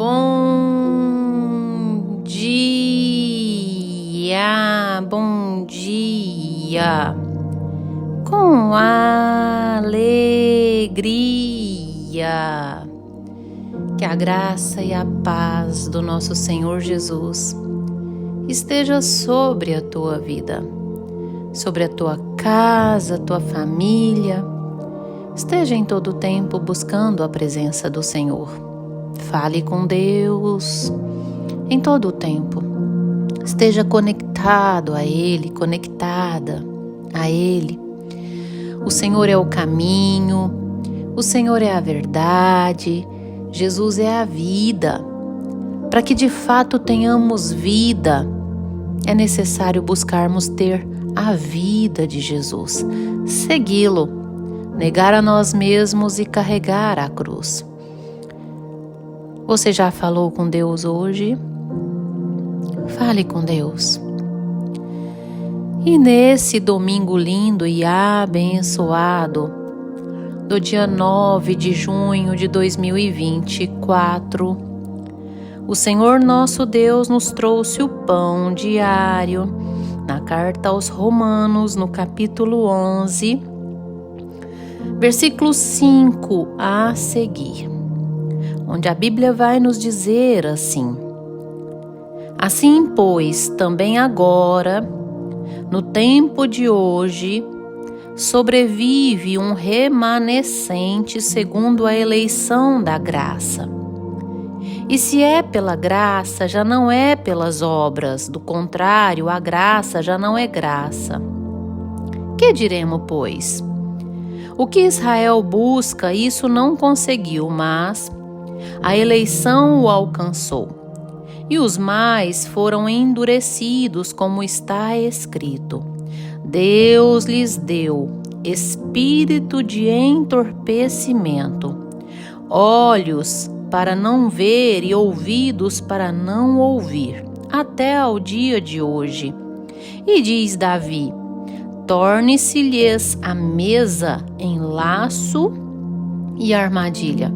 Bom dia, bom dia, com alegria. Que a graça e a paz do nosso Senhor Jesus esteja sobre a tua vida, sobre a tua casa, a tua família. Esteja em todo o tempo buscando a presença do Senhor. Fale com Deus em todo o tempo. Esteja conectado a Ele, conectada a Ele. O Senhor é o caminho, o Senhor é a verdade, Jesus é a vida. Para que de fato tenhamos vida, é necessário buscarmos ter a vida de Jesus, segui-lo, negar a nós mesmos e carregar a cruz. Você já falou com Deus hoje? Fale com Deus. E nesse domingo lindo e abençoado, do dia 9 de junho de 2024, o Senhor nosso Deus nos trouxe o pão diário na carta aos Romanos, no capítulo 11, versículo 5 a seguir, onde a Bíblia vai nos dizer assim: Assim, pois, também agora, no tempo de hoje, sobrevive um remanescente segundo a eleição da graça. E se é pela graça, já não é pelas obras, do contrário, a graça já não é graça. Que diremos, pois? O que Israel busca, isso não conseguiu, mas a eleição o alcançou. E os mais foram endurecidos, como está escrito: Deus lhes deu espírito de entorpecimento, olhos para não ver e ouvidos para não ouvir, até ao dia de hoje. E diz Davi: torne-se-lhes a mesa em laço e armadilha,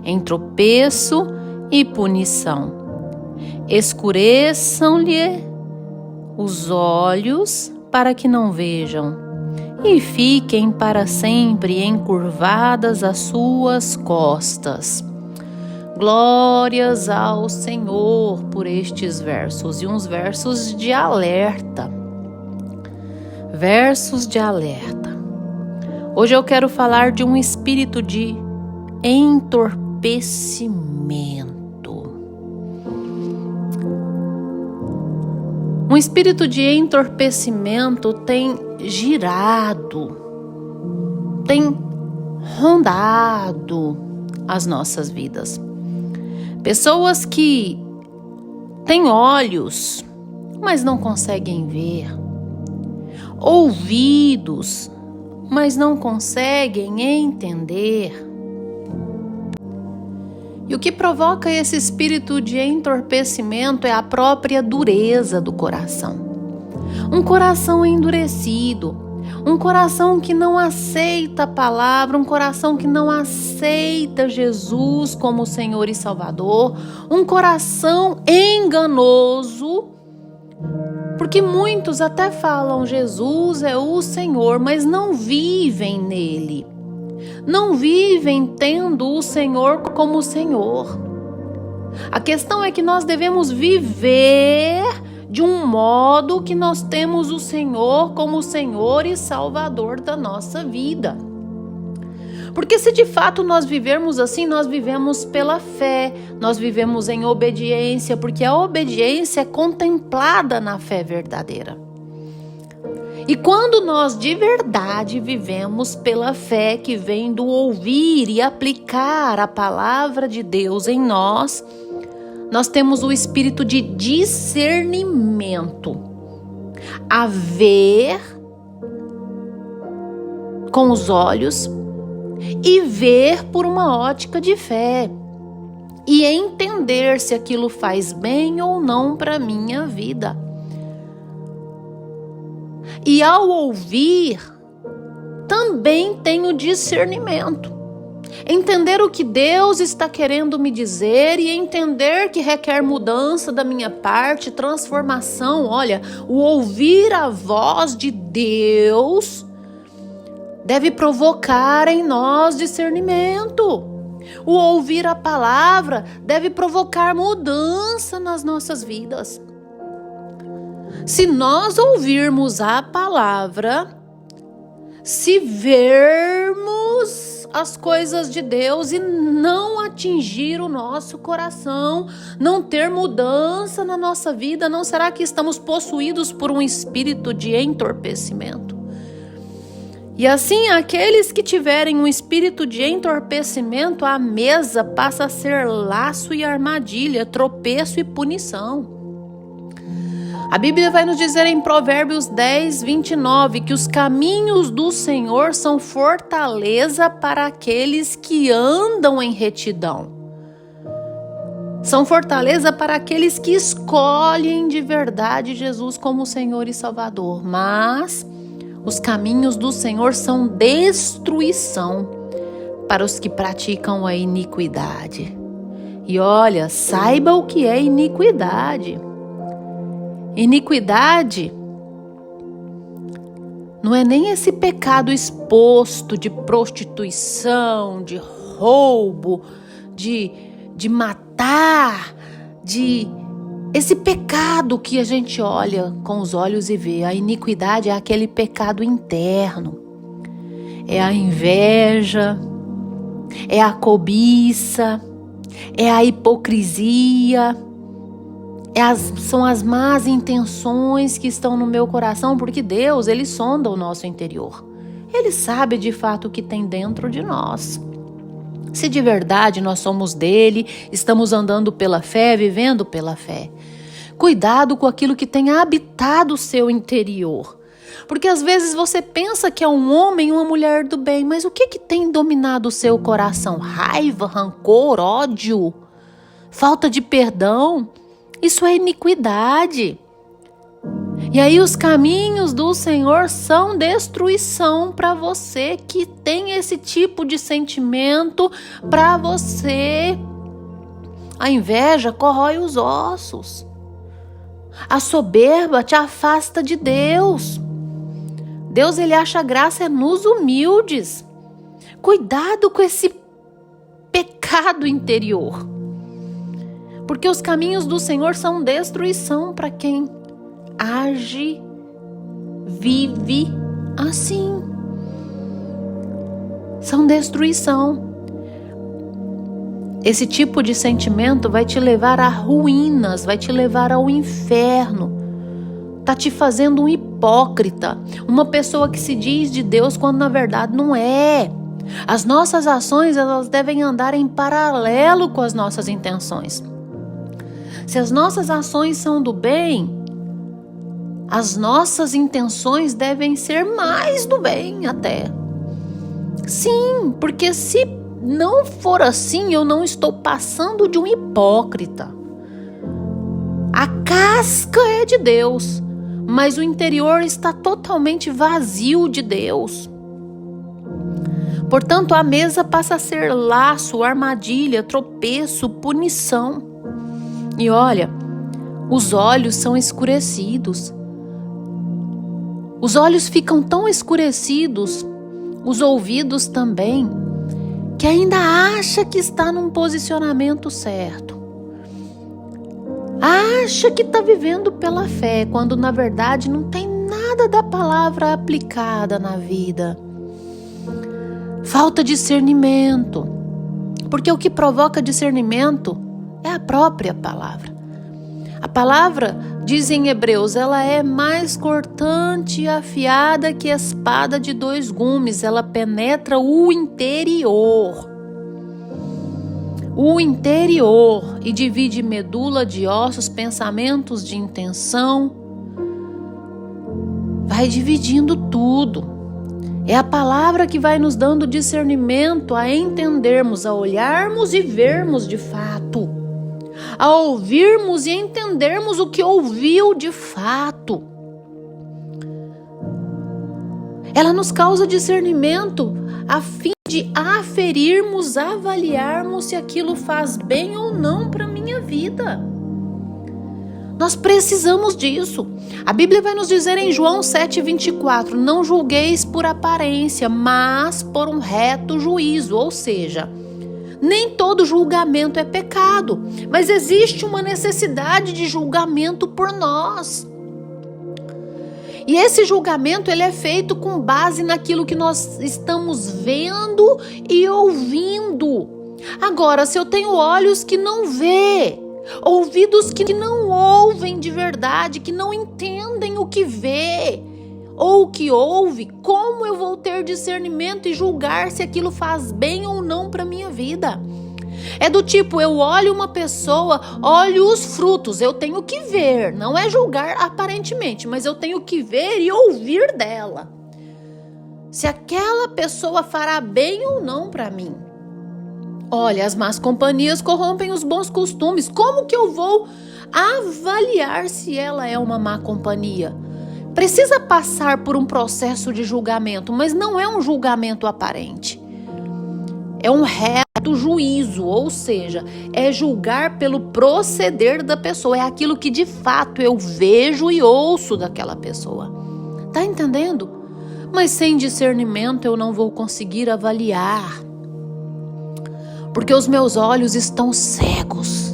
em tropeço e punição. Escureçam-lhe os olhos para que não vejam, e fiquem para sempre encurvadas as suas costas. Glórias ao Senhor por estes versos, e uns versos de alerta. Versos de alerta. Hoje eu quero falar de um espírito de entorpecimento. Um espírito de entorpecimento tem girado, tem rondado as nossas vidas. Pessoas que têm olhos, mas não conseguem ver. Ouvidos, mas não conseguem entender. E o que provoca esse espírito de entorpecimento é a própria dureza do coração. Um coração endurecido, um coração que não aceita a palavra, um coração que não aceita Jesus como Senhor e Salvador, um coração enganoso, porque muitos até falam Jesus é o Senhor, mas não vivem nele. Não vivem tendo o Senhor como Senhor. A questão é que nós devemos viver de um modo que nós temos o Senhor como Senhor e Salvador da nossa vida. Porque se de fato nós vivermos assim, nós vivemos pela fé, nós vivemos em obediência, porque a obediência é contemplada na fé verdadeira. E quando nós de verdade vivemos pela fé que vem do ouvir e aplicar a palavra de Deus em nós, nós temos o espírito de discernimento, a ver com os olhos e ver por uma ótica de fé e entender se aquilo faz bem ou não para a minha vida. E ao ouvir, também tenho discernimento. Entender o que Deus está querendo me dizer e entender que requer mudança da minha parte, transformação. Olha, o ouvir a voz de Deus deve provocar em nós discernimento. O ouvir a palavra deve provocar mudança nas nossas vidas. Se nós ouvirmos a palavra, se vermos as coisas de Deus e não atingir o nosso coração, não ter mudança na nossa vida, não será que estamos possuídos por um espírito de entorpecimento? E assim, aqueles que tiverem um espírito de entorpecimento, a mesa passa a ser laço e armadilha, tropeço e punição. A Bíblia vai nos dizer em Provérbios 10, 29, que os caminhos do Senhor são fortaleza para aqueles que andam em retidão. São fortaleza para aqueles que escolhem de verdade Jesus como Senhor e Salvador. Mas os caminhos do Senhor são destruição para os que praticam a iniquidade. E olha, saiba o que é iniquidade. Iniquidade não é nem esse pecado exposto de prostituição, de roubo, de matar, esse pecado que a gente olha com os olhos e vê. A iniquidade é aquele pecado interno, é a inveja, é a cobiça, é a hipocrisia. São as más intenções que estão no meu coração, porque Deus, Ele sonda o nosso interior. Ele sabe de fato o que tem dentro de nós. Se de verdade nós somos dele, estamos andando pela fé, vivendo pela fé. Cuidado com aquilo que tem habitado o seu interior. Porque às vezes você pensa que é um homem ou uma mulher do bem, mas o que tem dominado o seu coração? Raiva, rancor, ódio, falta de perdão? Isso é iniquidade. E aí os caminhos do Senhor são destruição para você que tem esse tipo de sentimento, para você. A inveja corrói os ossos. A soberba te afasta de Deus. Deus, Ele acha graça nos humildes. Cuidado com esse pecado interior. Porque os caminhos do Senhor são destruição para quem age, vive assim. São destruição. Esse tipo de sentimento vai te levar a ruínas, vai te levar ao inferno. Tá te fazendo um hipócrita, uma pessoa que se diz de Deus quando na verdade não é. As nossas ações, elas devem andar em paralelo com as nossas intenções. Se as nossas ações são do bem, as nossas intenções devem ser mais do bem até. Sim, porque se não for assim, eu não estou passando de um hipócrita. A casca é de Deus, mas o interior está totalmente vazio de Deus. Portanto, a mesa passa a ser laço, armadilha, tropeço, punição. E olha, os olhos são escurecidos. Os olhos ficam tão escurecidos, os ouvidos também, que ainda acha que está num posicionamento certo. Acha que está vivendo pela fé, quando na verdade não tem nada da palavra aplicada na vida. Falta discernimento, porque o que provoca discernimento é a própria palavra. A palavra, diz em Hebreus, ela é mais cortante e afiada que espada de 2 gumes. Ela penetra o interior. E divide medula de ossos, pensamentos de intenção. Vai dividindo tudo. É a palavra que vai nos dando discernimento a entendermos, a olharmos e vermos de fato. A ouvirmos e entendermos o que ouviu de fato. Ela nos causa discernimento a fim de aferirmos, avaliarmos se aquilo faz bem ou não para a minha vida. Nós precisamos disso. A Bíblia vai nos dizer em João 7,24, não julgueis por aparência, mas por um reto juízo. Ou seja, nem todo julgamento é pecado, mas existe uma necessidade de julgamento por nós. E esse julgamento ele é feito com base naquilo que nós estamos vendo e ouvindo. Agora, se eu tenho olhos que não vê, ouvidos que não ouvem de verdade, que não entendem o que vê ou o que ouve, como eu vou ter discernimento e julgar se aquilo faz bem ou não para minha vida? É do tipo, eu olho uma pessoa, olho os frutos, eu tenho que ver, não é julgar aparentemente, mas eu tenho que ver e ouvir dela. Se aquela pessoa fará bem ou não para mim. Olha, as más companhias corrompem os bons costumes. Como que eu vou avaliar se ela é uma má companhia? Precisa passar por um processo de julgamento, mas não é um julgamento aparente. É um reto juízo, ou seja, é julgar pelo proceder da pessoa. É aquilo que de fato eu vejo e ouço daquela pessoa. Tá entendendo? Mas sem discernimento eu não vou conseguir avaliar. Porque os meus olhos estão cegos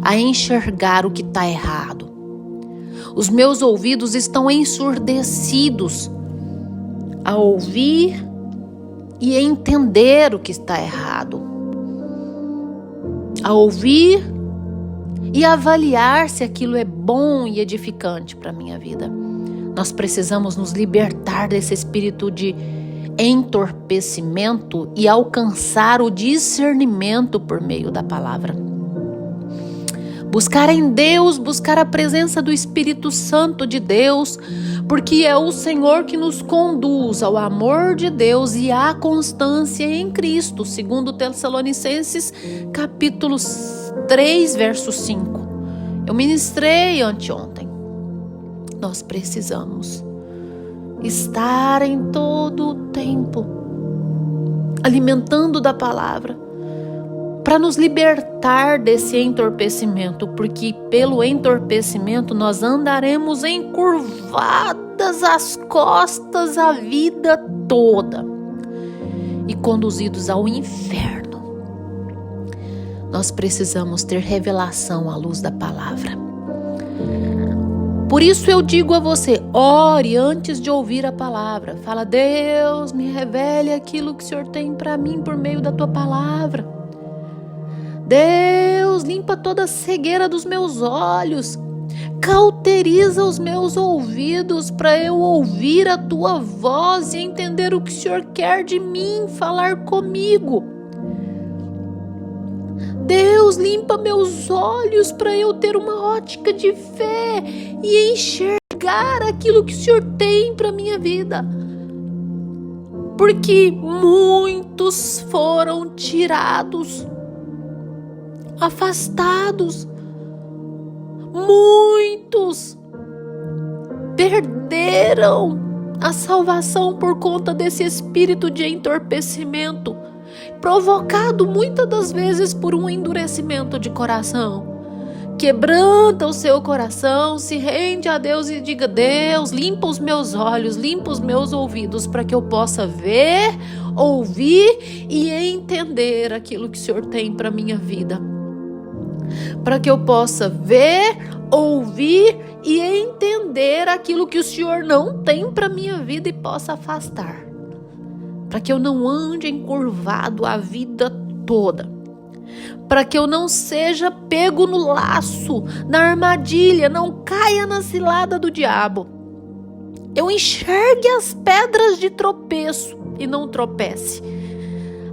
a enxergar o que está errado. Os meus ouvidos estão ensurdecidos a ouvir e a entender o que está errado. A ouvir e avaliar se aquilo é bom e edificante para a minha vida. Nós precisamos nos libertar desse espírito de entorpecimento e alcançar o discernimento por meio da palavra. Buscar em Deus, buscar a presença do Espírito Santo de Deus, porque é o Senhor que nos conduz ao amor de Deus e à constância em Cristo, segundo Tessalonicenses capítulo 3, verso 5. Eu ministrei anteontem. Nós precisamos estar em todo o tempo alimentando da palavra para nos libertar desse entorpecimento, porque pelo entorpecimento nós andaremos encurvadas as costas a vida toda e conduzidos ao inferno. Nós precisamos ter revelação à luz da palavra. Por isso eu digo a você, ore antes de ouvir a palavra. Fala, Deus, me revele aquilo que o Senhor tem para mim por meio da tua palavra. Deus, limpa toda a cegueira dos meus olhos. Cauteriza os meus ouvidos para eu ouvir a tua voz e entender o que o Senhor quer de mim, falar comigo. Deus, limpa meus olhos para eu ter uma ótica de fé e enxergar aquilo que o Senhor tem para minha vida. Porque muitos foram tirados, afastados. Muitos perderam a salvação por conta desse espírito de entorpecimento, provocado muitas das vezes por um endurecimento de coração. Quebranta o seu coração, se rende a Deus e diga, Deus, limpa os meus olhos, limpa os meus ouvidos para que eu possa ver, ouvir e entender aquilo que o Senhor tem para minha vida. Para que eu possa ver, ouvir e entender aquilo que o Senhor não tem para minha vida e possa afastar. Para que eu não ande encurvado a vida toda. Para que eu não seja pego no laço, na armadilha, não caia na cilada do diabo. Eu enxergue as pedras de tropeço e não tropece.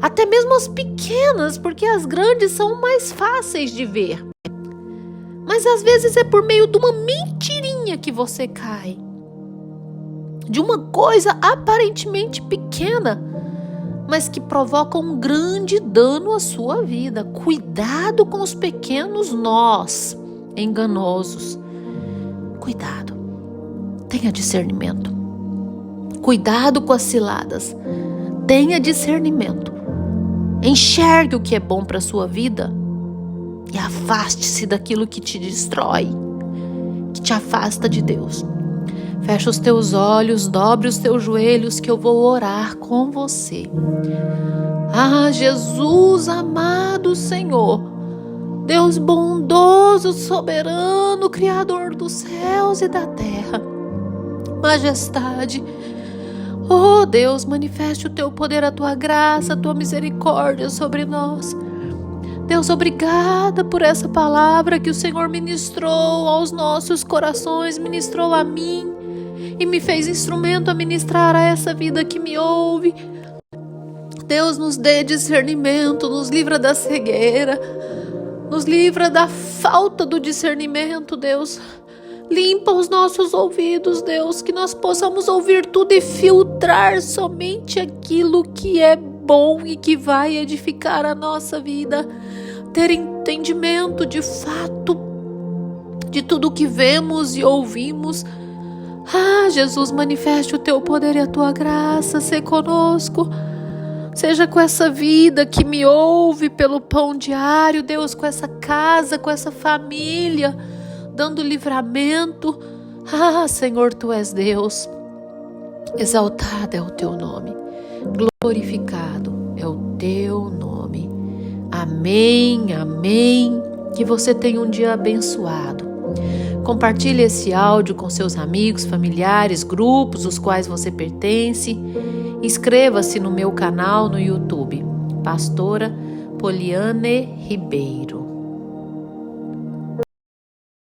Até mesmo as pequenas, porque as grandes são mais fáceis de ver. Mas às vezes é por meio de uma mentirinha que você cai. De uma coisa aparentemente pequena, mas que provoca um grande dano à sua vida. Cuidado com os pequenos nós enganosos. Cuidado. Tenha discernimento. Cuidado com as ciladas. tenha discernimento. Enxergue o que é bom para a sua vida e afaste-se daquilo que te destrói, que te afasta de Deus. Fecha os teus olhos, dobre os teus joelhos, que eu vou orar com você. Ah, Jesus amado Senhor, Deus bondoso, soberano, Criador dos céus e da terra, majestade, oh Deus, manifeste o teu poder, a tua graça, a tua misericórdia sobre nós. Deus, obrigada por essa palavra que o Senhor ministrou aos nossos corações, ministrou a mim e me fez instrumento a ministrar a essa vida que me ouve. Deus, nos dê discernimento, nos livra da cegueira, nos livra da falta do discernimento, Deus. Limpa os nossos ouvidos, Deus, que nós possamos ouvir tudo e filtrar somente aquilo que é bom e que vai edificar a nossa vida. Ter entendimento de fato de tudo que vemos e ouvimos. Ah, Jesus, manifeste o teu poder e a tua graça, se conosco. Seja com essa vida que me ouve pelo pão diário, Deus, com essa casa, com essa família, dando livramento. Ah, Senhor, Tu és Deus. Exaltado é o Teu nome. Glorificado é o Teu nome. Amém, amém. Que você tenha um dia abençoado. Compartilhe esse áudio com seus amigos, familiares, grupos os quais você pertence. Inscreva-se no meu canal no YouTube, Pastora Poliane Ribeiro.